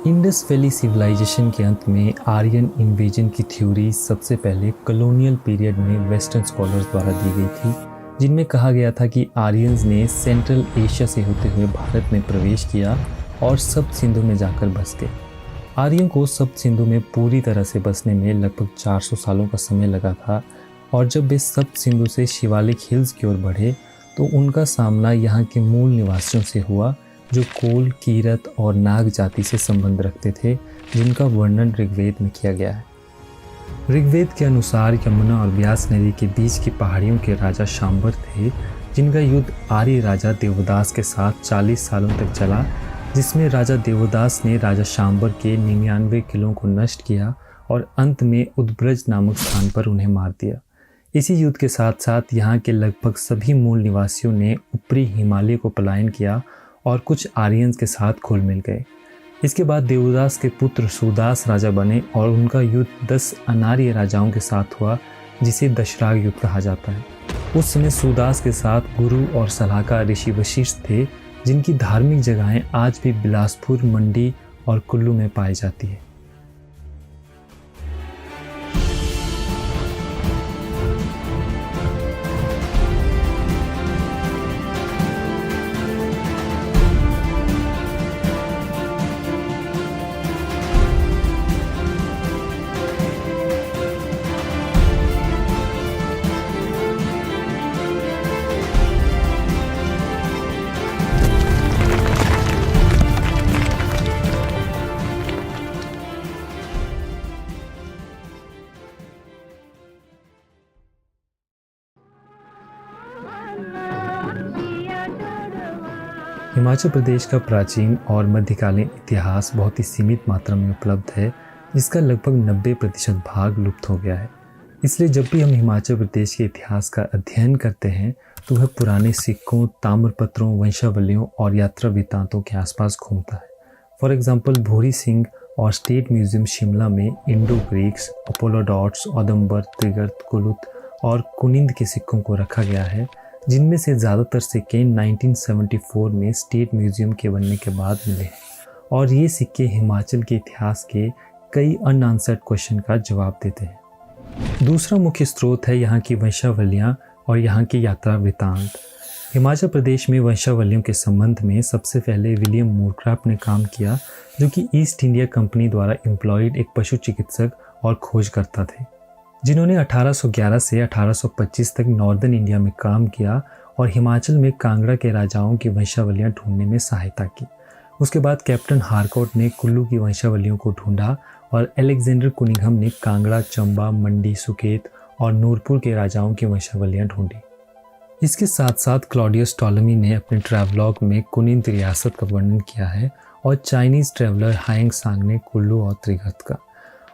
Indus valley civilisation के अंत में आर्यन इन्वेजन की थ्योरी सबसे पहले कॉलोनियल पीरियड में वेस्टर्न स्कॉलर्स द्वारा दी गई थी, जिनमें कहा गया था कि आर्यंस ने सेंट्रल एशिया से होते हुए भारत में प्रवेश किया और सप्त सिंधु में जाकर बस गए। आर्यों को सप्त सिंधु में पूरी तरह से बसने में लगभग 400 सालों का समय लगा था, और जब वे सप्त सिंधु से शिवालिक हिल्स की ओर बढ़े तो उनका सामना यहाँ के मूल निवासियों से हुआ, जो कोल, कीरत और नाग जाति से संबंध रखते थे, जिनका वर्णन ऋग्वेद में किया गया है। ऋग्वेद के अनुसार यमुना और व्यास नदी के बीच की पहाड़ियों के राजा शांबर थे, जिनका युद्ध आर्य राजा देवदास के साथ 40 सालों तक चला, जिसमें राजा देवदास ने राजा शांबर के 99 किलों को नष्ट किया और अंत में उद्ब्रज नामक स्थान पर उन्हें मार दिया। इसी युद्ध के साथ साथ यहाँ के लगभग सभी मूल निवासियों ने ऊपरी हिमालय को पलायन किया और कुछ आर्यंस के साथ घुल मिल गए। इसके बाद देवदास के पुत्र सुदास राजा बने और उनका युद्ध 10 अनार्य राजाओं के साथ हुआ, जिसे दशराग युद्ध कहा जाता है। उस समय सुदास के साथ गुरु और सलाहकार ऋषि वशिष्ठ थे, जिनकी धार्मिक जगहें आज भी बिलासपुर, मंडी और कुल्लू में पाई जाती है। हिमाचल प्रदेश का प्राचीन और मध्यकालीन इतिहास बहुत ही सीमित मात्रा में उपलब्ध है, जिसका लगभग 90% भाग लुप्त हो गया है। इसलिए जब भी हम हिमाचल प्रदेश के इतिहास का अध्ययन करते हैं तो वह पुराने सिक्कों, ताम्रपत्रों, वंशावलियों और यात्रा वृत्तांतों के आसपास घूमता है। फॉर एग्जाम्पल, भूरी सिंह और स्टेट म्यूजियम शिमला में इंडो ग्रीक्स, अपोलोडोट्स, औदुंबर, त्रिगर्त, कुलुत और कुनिंद के सिक्कों को रखा गया है, जिनमें से ज़्यादातर सिक्के 1974 में स्टेट म्यूजियम के बनने के बाद मिले हैं, और ये सिक्के हिमाचल के इतिहास के कई अनआंसर्ड क्वेश्चन का जवाब देते हैं। दूसरा मुख्य स्रोत है यहाँ की वंशावलियाँ और यहाँ के यात्रा वृत्तांत। हिमाचल प्रदेश में वंशावलियों के संबंध में सबसे पहले विलियम मूरक्राफ्ट ने काम किया, जो कि ईस्ट इंडिया कंपनी द्वारा एम्प्लॉयड एक पशु चिकित्सक और खोजकर्ता थे, जिन्होंने 1811 से 1825 तक नॉर्दर्न इंडिया में काम किया और हिमाचल में कांगड़ा के राजाओं की वंशावलियां ढूंढने में सहायता की। उसके बाद कैप्टन हारकोट ने कुल्लू की वंशावलियों को ढूंढा और अलेक्जेंडर कुनिंघम ने कांगड़ा, चंबा, मंडी, सुकेत और नूरपुर के राजाओं की वंशावलियां ढूंढी। इसके साथ साथ क्लॉडियस टॉलमी ने अपने ट्रैवलॉग में कुनिंद रियासत का वर्णन किया है, और चाइनीज़ ट्रैवलर हायंग सांग ने कुल्लू और त्रिगर्त का,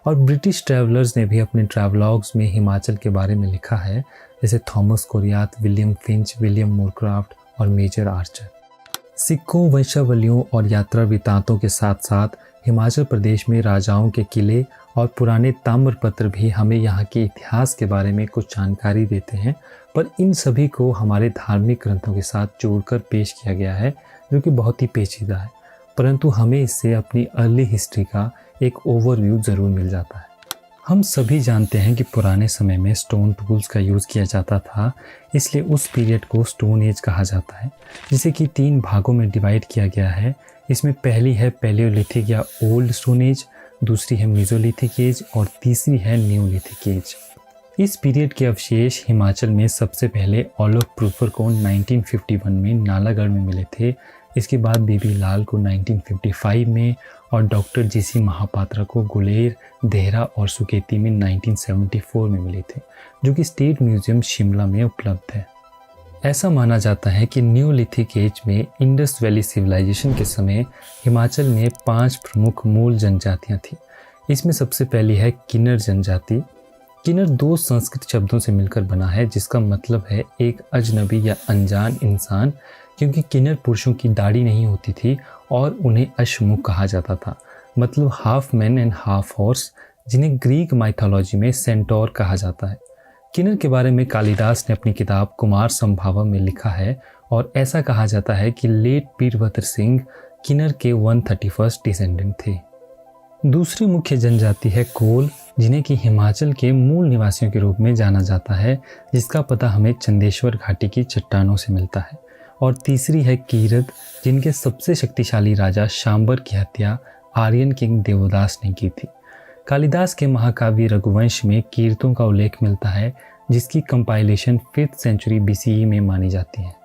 और ब्रिटिश ट्रैवलर्स ने भी अपने ट्रैवलॉग्स में हिमाचल के बारे में लिखा है, जैसे Thomas Coryat, William Finch, William Moorcroft और मेजर आर्चर। सिक्कों, वंशावलियों और यात्रा वृत्तांतों के साथ साथ हिमाचल प्रदेश में राजाओं के किले और पुराने ताम्रपत्र भी हमें यहाँ के इतिहास के बारे में कुछ जानकारी देते हैं, पर इन सभी को हमारे धार्मिक ग्रंथों के साथ जोड़कर पेश किया गया है, जो कि बहुत ही पेचीदा है, परंतु हमें इससे अपनी अर्ली हिस्ट्री का एक ओवरव्यू ज़रूर मिल जाता है। हम सभी जानते हैं कि पुराने समय में स्टोन टूल्स का यूज़ किया जाता था, इसलिए उस पीरियड को स्टोन एज कहा जाता है, जिसे कि 3 भागों में डिवाइड किया गया है। इसमें पहली है पैलियोलिथिक या ओल्ड स्टोन एज, दूसरी है मेसोलिथिक एज और तीसरी है न्यूलिथिक एज। इस पीरियड के अवशेष हिमाचल में सबसे पहले ओलोफ प्रूफर को 1951 में नालागढ़ में मिले थे। इसके बाद बेबी लाल को 1955 में और डॉक्टर जीसी महापात्रा को गुलेर, देहरा और सुकेती में 1974 में मिले थे, जो कि स्टेट म्यूजियम शिमला में उपलब्ध है। ऐसा माना जाता है कि न्यूलिथिक एज में इंडस वैली सिविलाइजेशन के समय हिमाचल में 5 प्रमुख मूल जनजातियां थीं। इसमें सबसे पहली है किन्नर जनजाति। किन्नर 2 संस्कृत शब्दों से मिलकर बना है, जिसका मतलब है एक अजनबी या अनजान इंसान, क्योंकि किन्नर पुरुषों की दाढ़ी नहीं होती थी और उन्हें अश्वमुख कहा जाता था, मतलब half man and half horse, जिन्हें ग्रीक माइथोलॉजी में सेंटोर कहा जाता है। किन्नर के बारे में कालिदास ने अपनी किताब कुमार संभवा में लिखा है, और ऐसा कहा जाता है कि लेट वीरभद्र सिंह किन्नर के 131st डिसेंडेंट थे। दूसरी मुख्य जनजाति है कोल, जिन्हें कि हिमाचल के मूल निवासियों के रूप में जाना जाता है, जिसका पता हमें चंदेश्वर घाटी की चट्टानों से मिलता है। और तीसरी है कीरत, जिनके सबसे शक्तिशाली राजा शांबर की हत्या आर्यन किंग देवदास ने की थी। कालिदास के महाकाव्य रघुवंश में कीरतों का उल्लेख मिलता है, जिसकी कंपाइलेशन 5th सेंचुरी BCE में मानी जाती है।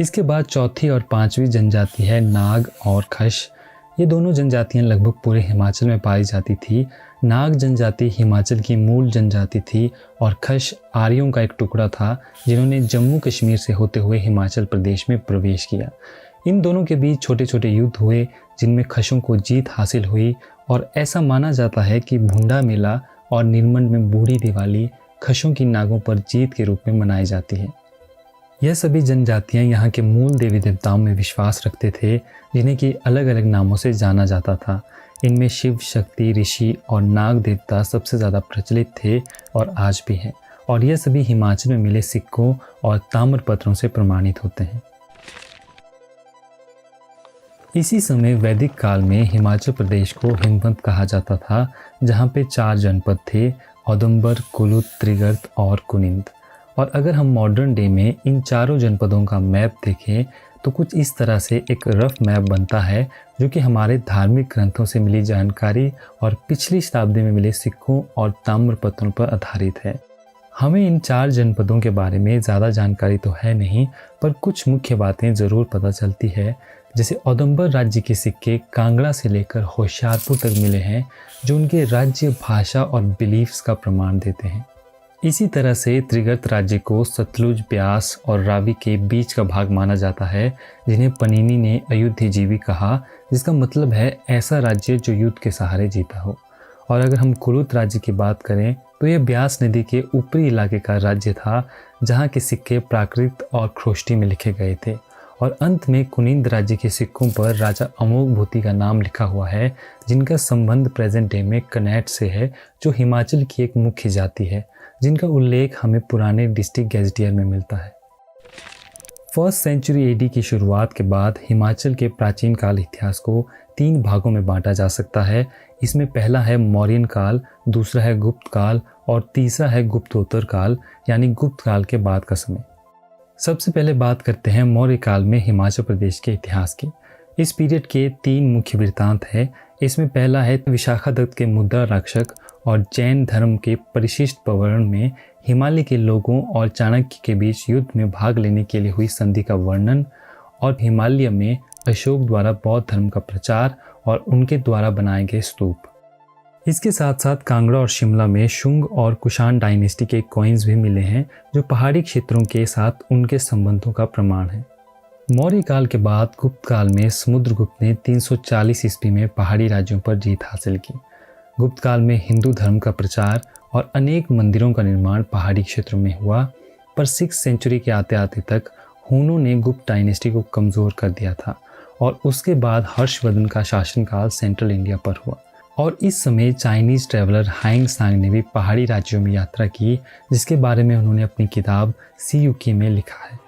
इसके बाद चौथी और पांचवी जनजाति है नाग और खश। ये दोनों जनजातियां लगभग पूरे हिमाचल में पाई जाती थी। नाग जनजाति हिमाचल की मूल जनजाति थी और खश आर्यों का एक टुकड़ा था, जिन्होंने जम्मू कश्मीर से होते हुए हिमाचल प्रदेश में प्रवेश किया। इन दोनों के बीच छोटे छोटे युद्ध हुए, जिनमें खशों को जीत हासिल हुई और ऐसा माना जाता है कि भुंडा मेला और निर्मंड में बूढ़ी दिवाली खशों की नागों पर जीत के रूप में मनाई जाती है। यह सभी जनजातियां यहाँ के मूल देवी देवताओं में विश्वास रखते थे, जिन्हें कि अलग अलग नामों से जाना जाता था। इनमें शिव, शक्ति, ऋषि और नाग देवता सबसे ज़्यादा प्रचलित थे और आज भी हैं, और यह सभी हिमाचल में मिले सिक्कों और ताम्रपत्रों से प्रमाणित होते हैं। इसी समय वैदिक काल में हिमाचल प्रदेश को हिमवंत कहा जाता था, जहाँ पे 4 जनपद थे, औदुंबर, कुल्लू, त्रिगर्त और कुनिंद। और अगर हम मॉडर्न डे में इन चारों जनपदों का मैप देखें तो कुछ इस तरह से एक रफ मैप बनता है, जो कि हमारे धार्मिक ग्रंथों से मिली जानकारी और पिछली शताब्दी में मिले सिक्कों और ताम्रपत्रों पर आधारित है। हमें इन 4 जनपदों के बारे में ज़्यादा जानकारी तो है नहीं, पर कुछ मुख्य बातें ज़रूर पता चलती है। जैसे औदुंबर राज्य के सिक्के कांगड़ा से लेकर होशियारपुर तक मिले हैं, जो उनके राज्य, भाषा और बिलीफ्स का प्रमाण देते हैं। इसी तरह से त्रिगर्त राज्य को सतलुज, ब्यास और रावी के बीच का भाग माना जाता है, जिन्हें पनीनी ने अयुध्यजीवी कहा, जिसका मतलब है ऐसा राज्य जो युद्ध के सहारे जीता हो। और अगर हम कुलुत राज्य की बात करें तो यह ब्यास नदी के ऊपरी इलाके का राज्य था, जहाँ के सिक्के प्राकृत और ख्रोष्टी में लिखे गए थे। और अंत में कुनिंद राज्य के सिक्कों पर राजा अमोघ भूति का नाम लिखा हुआ है, जिनका संबंध प्रेजेंट डे में कनैट से है, जो हिमाचल की एक मुख्य जाति है, जिनका उल्लेख हमें पुराने डिस्ट्रिक्ट गैजेटियर में मिलता है। 1st सेंचुरी AD की शुरुआत के बाद हिमाचल के प्राचीन काल इतिहास को 3 भागों में बांटा जा सकता है। इसमें पहला है मौर्यन काल, दूसरा है गुप्त काल और तीसरा है गुप्तोत्तर काल, यानी गुप्त काल के बाद का समय। सबसे पहले बात करते हैं मौर्य काल में हिमाचल प्रदेश के इतिहास की। इस पीरियड के 3 मुख्य वृत्तांत हैं। इसमें पहला है विशाखादत्त के मुद्रा रक्षक और जैन धर्म के परिशिष्ट प्रवरण में हिमालय के लोगों और चाणक्य के बीच युद्ध में भाग लेने के लिए हुई संधि का वर्णन, और हिमालय में अशोक द्वारा बौद्ध धर्म का प्रचार और उनके द्वारा बनाए गए स्तूप। इसके साथ साथ कांगड़ा और शिमला में शुंग और कुषाण डायनेस्टी के कॉइन्स भी मिले हैं, जो पहाड़ी क्षेत्रों के साथ उनके संबंधों का प्रमाण है। मौर्य काल के बाद गुप्त काल में समुद्रगुप्त ने 340 ईस्वी में पहाड़ी राज्यों पर जीत हासिल की। गुप्त काल में हिंदू धर्म का प्रचार और अनेक मंदिरों का निर्माण पहाड़ी क्षेत्रों में हुआ, पर 6th सेंचुरी के आते आते तक हुनों ने गुप्त डायनेस्टी को कमज़ोर कर दिया था, और उसके बाद हर्षवर्धन का शासनकाल सेंट्रल इंडिया पर हुआ। और इस समय चाइनीज़ ट्रैवलर हाइंग सांग ने भी पहाड़ी राज्यों में यात्रा की, जिसके बारे में उन्होंने अपनी किताब सी यूकी में लिखा है।